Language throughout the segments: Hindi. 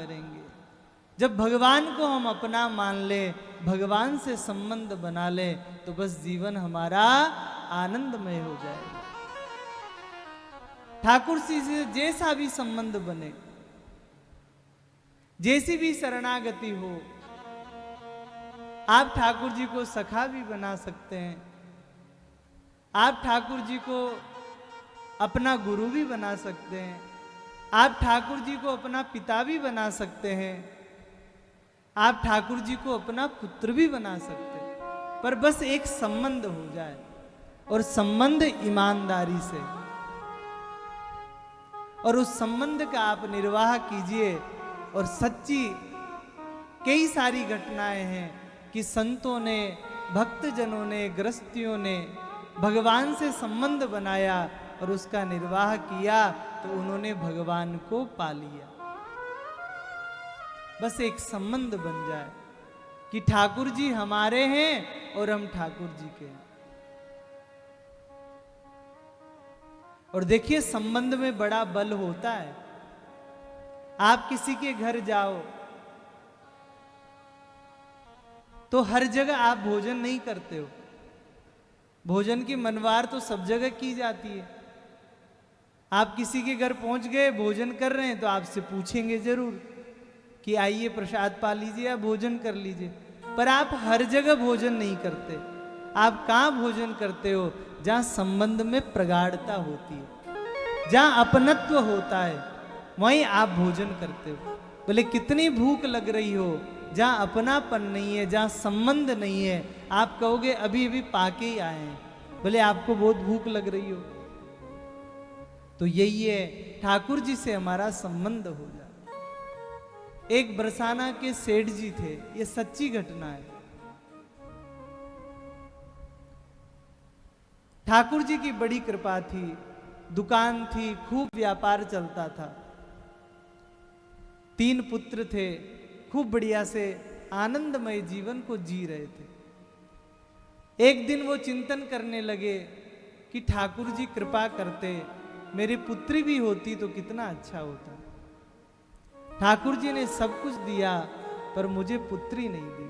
करेंगे। जब भगवान को हम अपना मान ले, भगवान से संबंध बना ले, तो बस जीवन हमारा आनंदमय हो जाएगा। ठाकुर जी से जैसा भी संबंध बने, जैसी भी शरणागति हो, आप ठाकुर जी को सखा भी बना सकते हैं, आप ठाकुर जी को अपना गुरु भी बना सकते हैं, आप ठाकुर जी को अपना पिता भी बना सकते हैं, आप ठाकुर जी को अपना पुत्र भी बना सकते हैं, पर बस एक संबंध हो जाए, और संबंध ईमानदारी से, और उस संबंध का आप निर्वाह कीजिए। और सच्ची कई सारी घटनाएं हैं कि संतों ने, भक्तजनों ने, गृहस्थियों ने भगवान से संबंध बनाया और उसका निर्वाह किया, तो उन्होंने भगवान को पा लिया। बस एक संबंध बन जाए कि ठाकुर जी हमारे हैं और हम ठाकुर जी के हैं। और देखिए, संबंध में बड़ा बल होता है। आप किसी के घर जाओ तो हर जगह आप भोजन नहीं करते हो, भोजन की मनवार तो सब जगह की जाती है। आप किसी के घर पहुंच गए, भोजन कर रहे हैं, तो आपसे पूछेंगे जरूर कि आइए प्रसाद पा लीजिए या भोजन कर लीजिए। पर आप हर जगह भोजन नहीं करते। आप कहाँ भोजन करते हो? जहाँ संबंध में प्रगाढ़ता होती है, जहाँ अपनत्व होता है, वहीं आप भोजन करते हो। बोले कितनी भूख लग रही हो, जहाँ अपनापन नहीं है, जहाँ संबंध नहीं है, आप कहोगे अभी अभी पाके ही आए हैं। बोले आपको बहुत भूख लग रही हो। तो यही है, ठाकुर जी से हमारा संबंध हो जाए। एक बरसाना के सेठ जी थे, ये सच्ची घटना है। ठाकुर जी की बड़ी कृपा थी, दुकान थी, खूब व्यापार चलता था, 3 पुत्र थे, खूब बढ़िया से आनंदमय जीवन को जी रहे थे। एक दिन वो चिंतन करने लगे कि ठाकुर जी कृपा करते, मेरी पुत्री भी होती तो कितना अच्छा होता। ठाकुर जी ने सब कुछ दिया, पर मुझे पुत्री नहीं दी।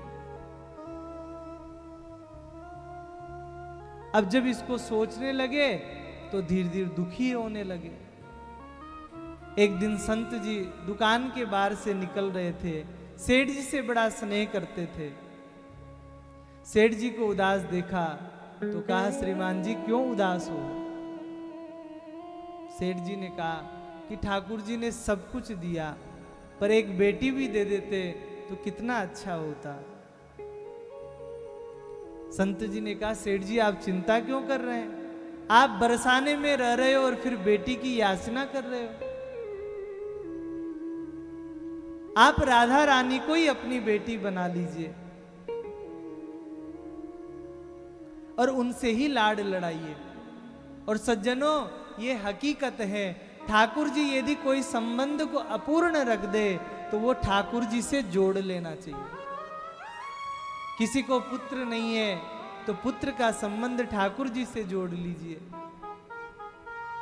अब जब इसको सोचने लगे तो धीरे धीरे दुखी होने लगे। एक दिन संत जी दुकान के बाहर से निकल रहे थे, सेठ जी से बड़ा स्नेह करते थे। सेठ जी को उदास देखा तो कहा, श्रीमान जी क्यों उदास हो? सेठ जी ने कहा कि ठाकुर जी ने सब कुछ दिया, पर एक बेटी भी दे देते तो कितना अच्छा होता। संत जी ने कहा, सेठ जी आप चिंता क्यों कर रहे हैं? आप बरसाने में रह रहे हो और फिर बेटी की याचना कर रहे हो। आप राधा रानी को ही अपनी बेटी बना लीजिए और उनसे ही लाड लड़ाइए। और सज्जनों, ये हकीकत है, ठाकुर जी यदि कोई संबंध को अपूर्ण रख दे तो वो ठाकुर जी से जोड़ लेना चाहिए। किसी को पुत्र नहीं है तो पुत्र का संबंध ठाकुर जी से जोड़ लीजिए।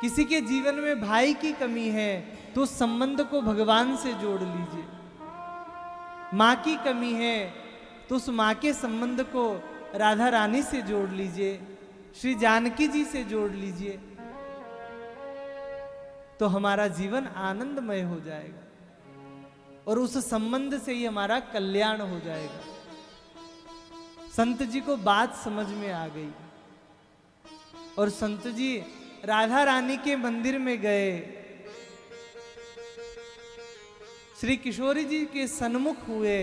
किसी के जीवन में भाई की कमी है तो संबंध को भगवान से जोड़ लीजिए। माँ की कमी है तो उस माँ के संबंध को राधा रानी से जोड़ लीजिए, श्री जानकी जी से जोड़ लीजिए, तो हमारा जीवन आनंदमय हो जाएगा और उस संबंध से ही हमारा कल्याण हो जाएगा। संत जी को बात समझ में आ गई और संत जी राधा रानी के मंदिर में गए, श्री किशोरी जी के सन्मुख हुए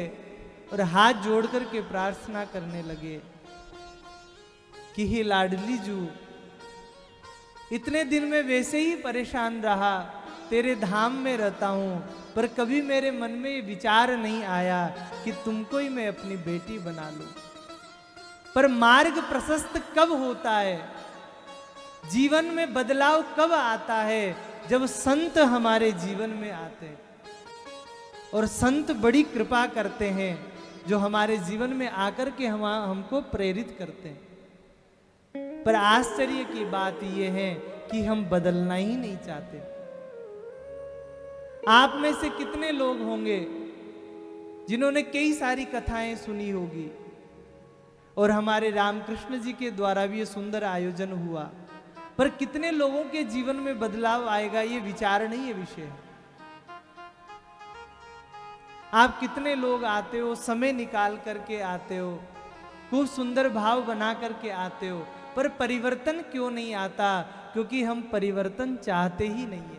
और हाथ जोड़ करके प्रार्थना करने लगे कि हे लाडली जू, इतने दिन में वैसे ही परेशान रहा, तेरे धाम में रहता हूं, पर कभी मेरे मन में ये विचार नहीं आया कि तुमको ही मैं अपनी बेटी बना लूं। पर मार्ग प्रशस्त कब होता है, जीवन में बदलाव कब आता है? जब संत हमारे जीवन में आते हैं। और संत बड़ी कृपा करते हैं जो हमारे जीवन में आकर के हमको प्रेरित करते हैं। पर आश्चर्य की बात यह है कि हम बदलना ही नहीं चाहते। आप में से कितने लोग होंगे जिन्होंने कई सारी कथाएं सुनी होगी, और हमारे रामकृष्ण जी के द्वारा भी ये सुंदर आयोजन हुआ, पर कितने लोगों के जीवन में बदलाव आएगा ये विचार नहीं है, विषय है। आप कितने लोग आते हो, समय निकाल करके आते हो, खूब सुंदर भाव बना करके आते हो, पर परिवर्तन क्यों नहीं आता? क्योंकि हम परिवर्तन चाहते ही नहीं है।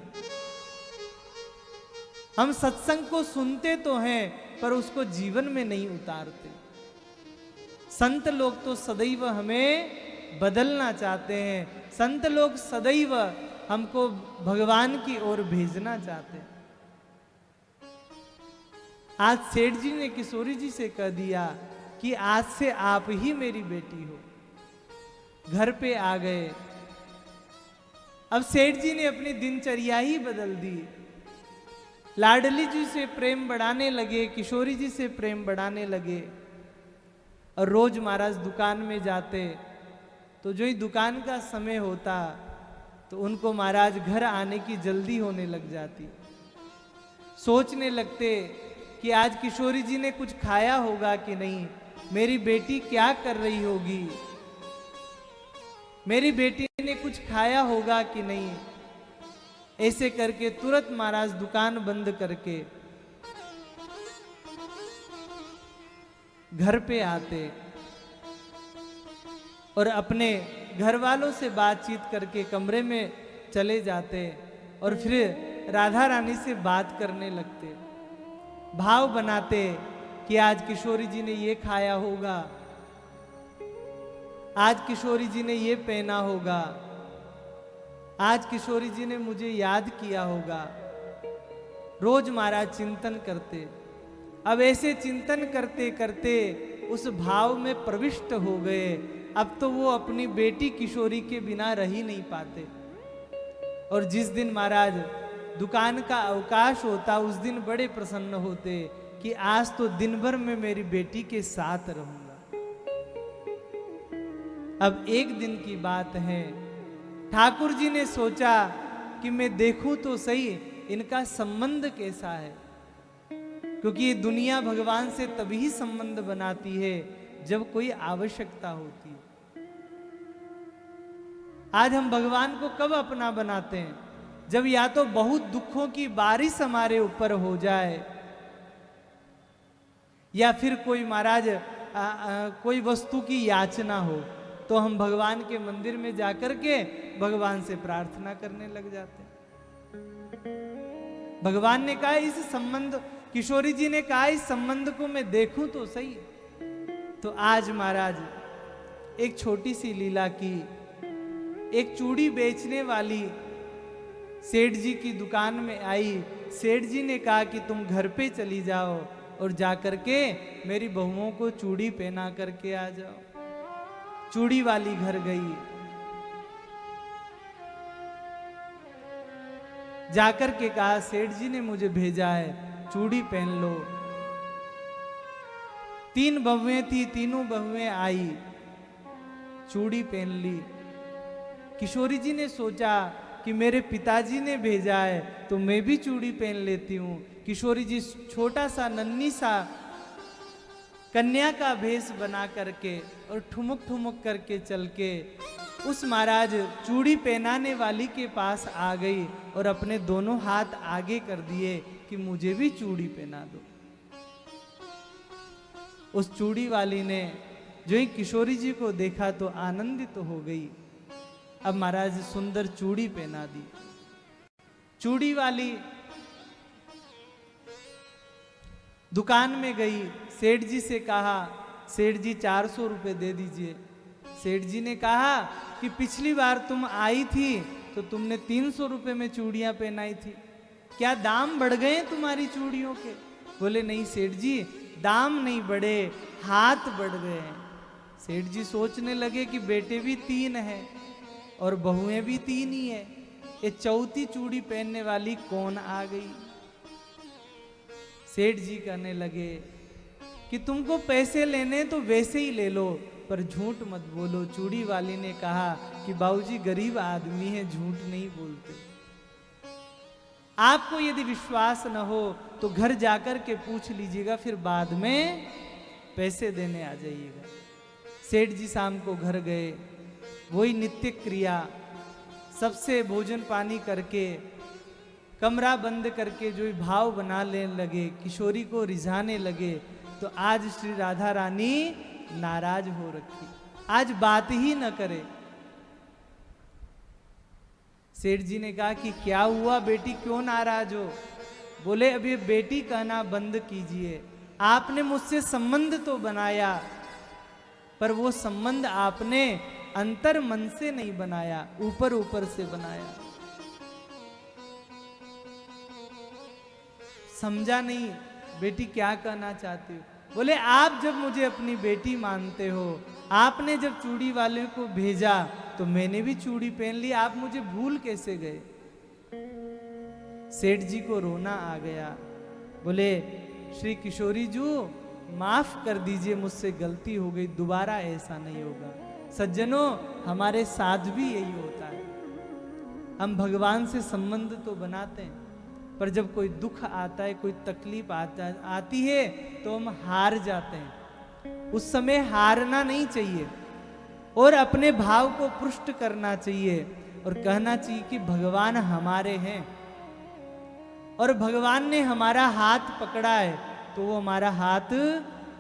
हम सत्संग को सुनते तो हैं पर उसको जीवन में नहीं उतारते। संत लोग तो सदैव हमें बदलना चाहते हैं, संत लोग सदैव हमको भगवान की ओर भेजना चाहते हैं। आज सेठ जी ने किशोरी जी से कह दिया कि आज से आप ही मेरी बेटी हो, घर पे आ गए। अब सेठ जी ने अपनी दिनचर्या ही बदल दी, लाडली जी से प्रेम बढ़ाने लगे, किशोरी जी से प्रेम बढ़ाने लगे। और रोज महाराज दुकान में जाते तो जो ही दुकान का समय होता तो उनको महाराज घर आने की जल्दी होने लग जाती। सोचने लगते कि आज किशोरी जी ने कुछ खाया होगा कि नहीं, मेरी बेटी क्या कर रही होगी, मेरी बेटी ने कुछ खाया होगा कि नहीं। ऐसे करके तुरंत महाराज दुकान बंद करके घर पे आते और अपने घर वालों से बातचीत करके कमरे में चले जाते और फिर राधा रानी से बात करने लगते, भाव बनाते कि आज किशोरी जी ने ये खाया होगा, आज किशोरी जी ने ये पहना होगा, आज किशोरी जी ने मुझे याद किया होगा। रोज महाराज चिंतन करते। अब ऐसे चिंतन करते करते उस भाव में प्रविष्ट हो गए। अब तो वो अपनी बेटी किशोरी के बिना रह ही नहीं पाते। और जिस दिन महाराज दुकान का अवकाश होता उस दिन बड़े प्रसन्न होते कि आज तो दिन भर में मेरी बेटी के साथ रहूंगा। अब एक दिन की बात है, ठाकुर जी ने सोचा कि मैं देखूं तो सही इनका संबंध कैसा है, क्योंकि ये दुनिया भगवान से तभी संबंध बनाती है जब कोई आवश्यकता होती है। आज हम भगवान को कब अपना बनाते हैं? जब या तो बहुत दुखों की बारिश हमारे ऊपर हो जाए, या फिर कोई महाराज कोई वस्तु की याचना हो, तो हम भगवान के मंदिर में जाकर के भगवान से प्रार्थना करने लग जाते हैं। भगवान ने कहा इस संबंध, किशोरी जी ने कहा इस संबंध को मैं देखूं तो सही। तो आज महाराज एक छोटी सी लीला की, एक चूड़ी बेचने वाली सेठ जी की दुकान में आई। सेठ जी ने कहा कि तुम घर पे चली जाओ और जाकर के मेरी बहुओं को चूड़ी पहना करके आ जाओ। चूड़ी वाली घर गई, जाकर के कहा सेठ जी ने मुझे भेजा है, चूड़ी पहन लो। 3 बहुएं थी, तीनों बहुएं आई, चूड़ी पहन ली। किशोरी जी ने सोचा कि मेरे पिताजी ने भेजा है तो मैं भी चूड़ी पहन लेती हूँ। किशोरी जी छोटा सा नन्ही सा कन्या का भेष बना करके और ठुमुक ठुमुक करके चल के उस महाराज चूड़ी पहनाने वाली के पास आ गई और अपने दोनों हाथ आगे कर दिए कि मुझे भी चूड़ी पहना दो। उस चूड़ी वाली ने जो ही किशोरी जी को देखा तो आनंदित तो हो गई। अब महाराज सुंदर चूड़ी पहना दी। चूड़ी वाली दुकान में गई, सेठ जी से कहा सेठ जी 400 रुपए दे दीजिए। सेठ जी ने कहा कि पिछली बार तुम आई थी तो तुमने 300 रुपए में चूड़ियां पहनाई थी, क्या दाम बढ़ गए तुम्हारी चूड़ियों के? बोले नहीं सेठ जी, दाम नहीं बढ़े, हाथ बढ़ गए हैं। सेठ जी सोचने लगे कि बेटे भी 3 हैं और बहुएं भी 3 ही है, ये चौथी चूड़ी पहनने वाली कौन आ गई? सेठ जी कहने लगे कि तुमको पैसे लेने तो वैसे ही ले लो, पर झूठ मत बोलो। चूड़ी वाली ने कहा कि बाबूजी गरीब आदमी है, झूठ नहीं बोलते। आपको यदि विश्वास न हो तो घर जाकर के पूछ लीजिएगा, फिर बाद में पैसे देने आ जाइएगा। सेठ जी शाम को घर गए, वही नित्य क्रिया, सबसे भोजन पानी करके कमरा बंद करके जो भाव बनाने लगे, किशोरी को रिझाने लगे, तो आज श्री राधा रानी नाराज हो रखी, आज बात ही न करे। सेठ जी ने कहा कि क्या हुआ बेटी, क्यों नाराज हो? बोले अभी बेटी कहना बंद कीजिए, आपने मुझसे संबंध तो बनाया, पर वो संबंध आपने अंतर मन से नहीं बनाया, ऊपर ऊपर से बनाया, समझा नहीं बेटी क्या कहना चाहती हो। बोले आप जब मुझे अपनी बेटी मानते हो, आपने जब चूड़ी वाले को भेजा तो मैंने भी चूड़ी पहन ली, आप मुझे भूल कैसे गए? सेठ जी को रोना आ गया। बोले श्री किशोरी जी माफ कर दीजिए, मुझसे गलती हो गई, दोबारा ऐसा नहीं होगा। सज्जनों, हमारे साथ भी यही होता है, हम भगवान से संबंध तो बनाते हैं, पर जब कोई दुख आता है, कोई तकलीफ आती है तो हम हार जाते हैं। उस समय हारना नहीं चाहिए और अपने भाव को पुष्ट करना चाहिए और कहना चाहिए कि भगवान हमारे हैं और भगवान ने हमारा हाथ पकड़ा है तो वो हमारा हाथ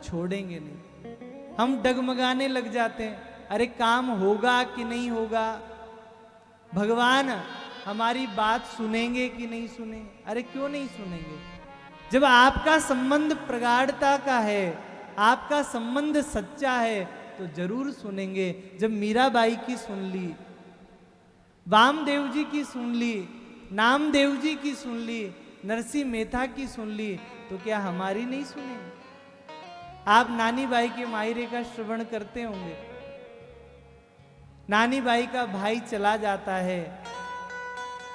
छोड़ेंगे नहीं। हम डगमगाने लग जाते हैं, अरे काम होगा कि नहीं होगा, भगवान हमारी बात सुनेंगे कि नहीं सुनेंगे? अरे क्यों नहीं सुनेंगे? जब आपका संबंध प्रगाढ़ता का है, आपका संबंध सच्चा है, तो जरूर सुनेंगे। जब मीराबाई की सुन ली, वामदेव जी की सुन ली, नामदेव जी की सुन ली, नरसिंह मेहता की सुन ली, तो क्या हमारी नहीं सुनेंगे? आप नानी बाई के मायरे का श्रवण करते होंगे। नानी बाई का भाई चला जाता है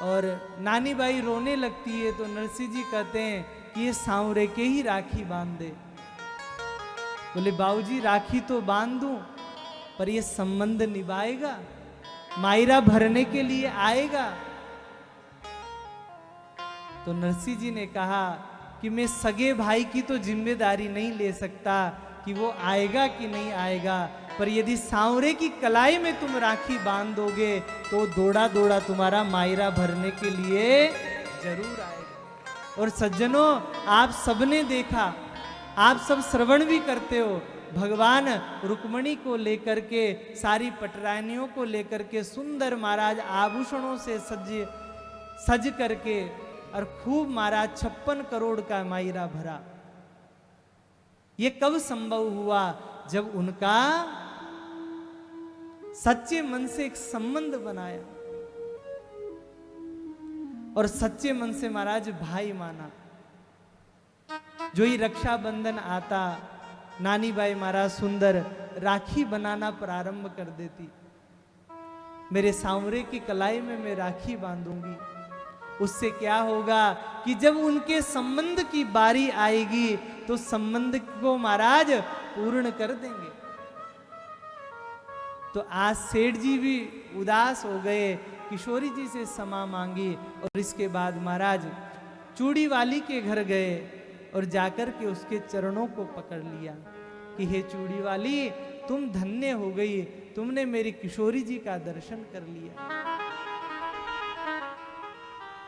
और नानी बाई रोने लगती है, तो नरसिंह जी कहते हैं कि ये सांवरे के ही राखी बांध दे। बोले बाबूजी राखी तो बांध दूं, पर ये संबंध निभाएगा, मायरा भरने के लिए आएगा? तो नरसिंह जी ने कहा कि मैं सगे भाई की तो जिम्मेदारी नहीं ले सकता कि वो आएगा कि नहीं आएगा, पर यदि सांवरे की कलाई में तुम राखी बांध दोगे तो दौड़ा दौड़ा तुम्हारा मायरा भरने के लिए जरूर आएगा। और सज्जनों, आप सबने देखा, आप सब श्रवण भी करते हो, भगवान रुक्मणी को लेकर के, सारी पटरानियों को लेकर के सुंदर महाराज आभूषणों से सज करके और खूब महाराज 56 करोड़ का मायरा भरा। ये कब संभव हुआ? जब उनका सच्चे मन से एक संबंध बनाया और सच्चे मन से महाराज भाई माना। जो ही रक्षाबंधन आता, नानी बाई महाराज सुंदर राखी बनाना प्रारंभ कर देती। मेरे सांवरे की कलाई में मैं राखी बांधूंगी, उससे क्या होगा कि जब उनके संबंध की बारी आएगी तो संबंध को महाराज पूर्ण कर देंगे। तो आज सेठ जी भी उदास हो गए, किशोरी जी से क्षमा मांगी और इसके बाद महाराज चूड़ी वाली के घर गए और जाकर के उसके चरणों को पकड़ लिया कि हे चूड़ी वाली, तुम धन्य हो गई, तुमने मेरी किशोरी जी का दर्शन कर लिया,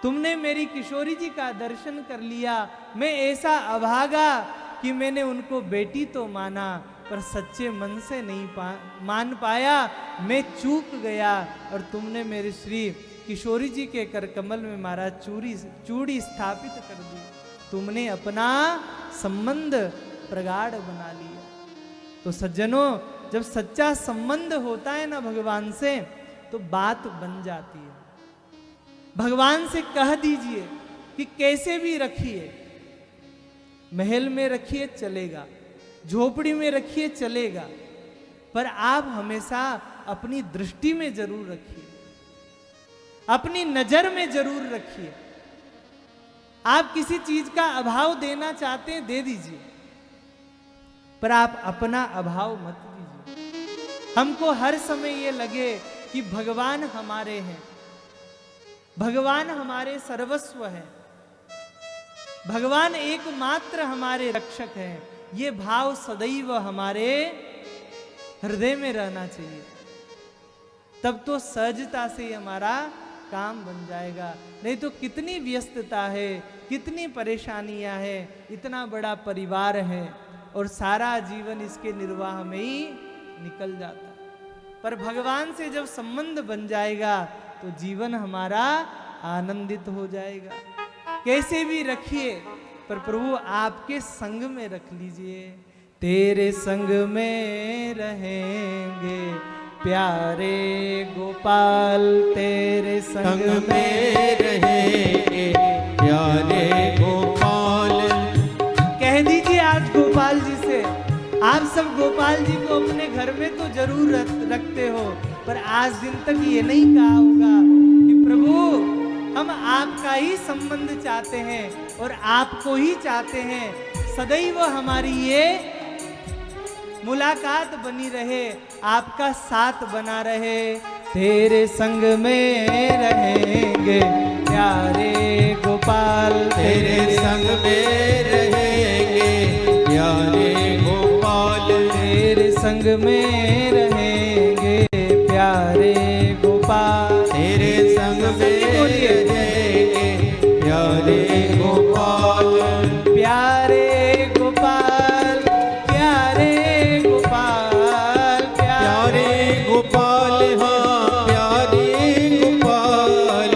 तुमने मेरी किशोरी जी का दर्शन कर लिया। मैं ऐसा अभागा कि मैंने उनको बेटी तो माना, पर सच्चे मन से नहीं मान पाया, मैं चूक गया और तुमने मेरे श्री किशोरी जी के कर कमल में मारा चूड़ी स्थापित कर दी, तुमने अपना संबंध प्रगाढ़ बना लिया। तो सज्जनों, जब सच्चा संबंध होता है ना भगवान से, तो बात बन जाती है। भगवान से कह दीजिए कि कैसे भी रखिए, महल में रखिए चलेगा, झोपड़ी में रखिए चलेगा, पर आप हमेशा अपनी दृष्टि में जरूर रखिए, अपनी नजर में जरूर रखिए। आप किसी चीज का अभाव देना चाहते हैं, दे दीजिए, पर आप अपना अभाव मत दीजिए। हमको हर समय ये लगे कि भगवान हमारे हैं, भगवान हमारे सर्वस्व है, भगवान एकमात्र हमारे रक्षक हैं, ये भाव सदैव हमारे हृदय में रहना चाहिए। तब तो सहजता से ही हमारा काम बन जाएगा। नहीं तो कितनी व्यस्तता है, कितनी परेशानियां है, इतना बड़ा परिवार है और सारा जीवन इसके निर्वाह में ही निकल जाता। पर भगवान से जब संबंध बन जाएगा तो जीवन हमारा आनंदित हो जाएगा। कैसे भी रखिए पर प्रभु आपके संग में रख लीजिए। तेरे संग में रहेंगे प्यारे गोपाल, तेरे संग में रहेंगे प्यारे गोपाल। कह दीजिए आज गोपाल जी से। आप सब गोपाल जी को अपने घर में तो जरूर रखते हो, पर आज दिन तक ये नहीं कहा होगा कि प्रभु हम आपका ही संबंध चाहते हैं और आपको ही चाहते हैं। सदैव हमारी ये मुलाकात बनी रहे, आपका साथ बना रहे। तेरे संग में रहेंगे प्यारे गोपाल, तेरे संग में रहेंगे प्यारे गोपाल, तेरे संग में रहेंगे प्यारे गोपाल, तेरे संग में रहेंगे प्यारे गोपाल, प्यारे गोपाल, प्यारे गोपाल, प्यारे गोपाल, हाँ प्यारे गोपाल।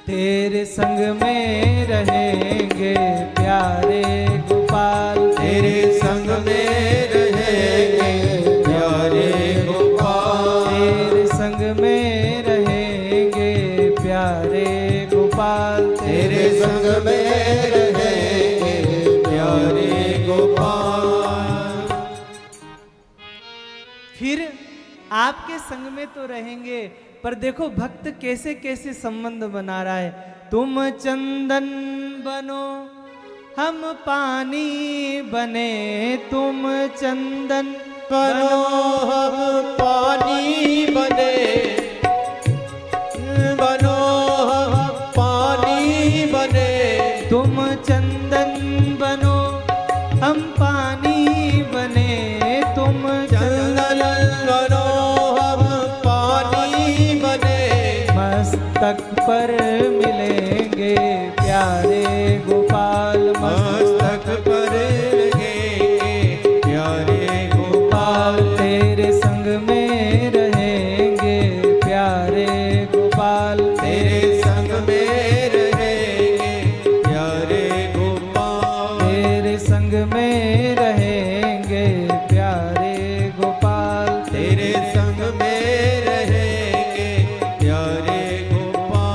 तेरे संग में रहेंगे प्यारे गोपाल, तेरे संग में रहेंगे प्यारे गोपाल, तेरे संग में रहेंगे प्यारे गोपाल, तेरे संग में रहेंगे प्यारे गोपाल। फिर आपके संग में तो रहेंगे, पर देखो भक्त कैसे कैसे संबंध बना रहा है। तुम चंदन बनो हम पानी बने, तुम चंदन बनो हम पानी बने, बनो हम पानी बने, तुम चंदन बनो हम पानी बने, तुम चंदन बनो हम पानी बने, मस्तक पर मिलेंगे प्यारे गोपाल, मस्तक पर लगेंगे प्यारे गोपाल, तेरे संग में रहेंगे प्यारे गोपाल, तेरे संग में रहेंगे प्यारे गोपाल, तेरे संग में रहेंगे प्यारे गोपाल, तेरे संग में रहेंगे प्यारे गोपाल।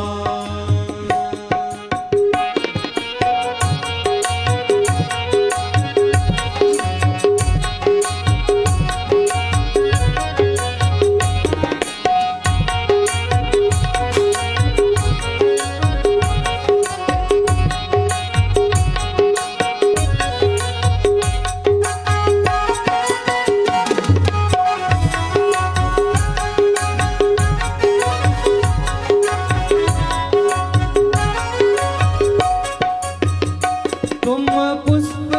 तुम पुष्प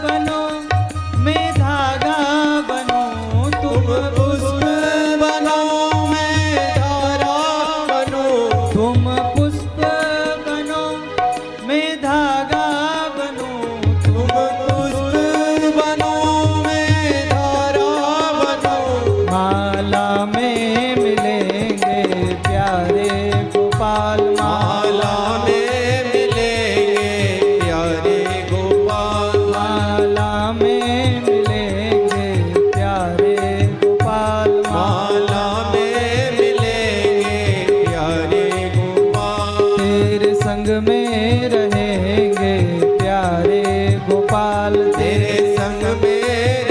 बनो मैं धागा बनो, तुम पुष्प बनो मैं धारा बनो, तुम पुष्प बनो मैं धागा बनो, तुम पुष्प बनो मैं धारा बनो, माला में मिलेंगे प्यारे गोपाल, माला में मिलेंगे प्यारे गोपाल, माला में मिलेंगे प्यारे गोपाल, माला में मिलेंगे प्यारे गोपाल, तेरे संग में रहेंगे प्यारे गोपाल, तेरे संग में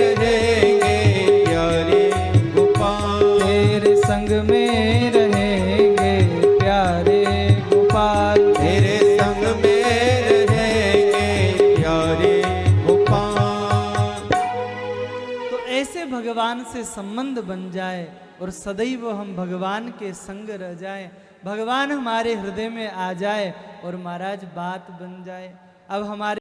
रहेंगे प्यारे गोपाल, तेरे संग में रहेंगे प्यारे गोपाल, तेरे संग में रहेंगे प्यारे गोपाल। तो ऐसे भगवान से संबंध बन जाए और सदैव हम भगवान के संग रह जाएं, भगवान हमारे हृदय में आ जाए और महाराज बात बन जाए। अब हमारे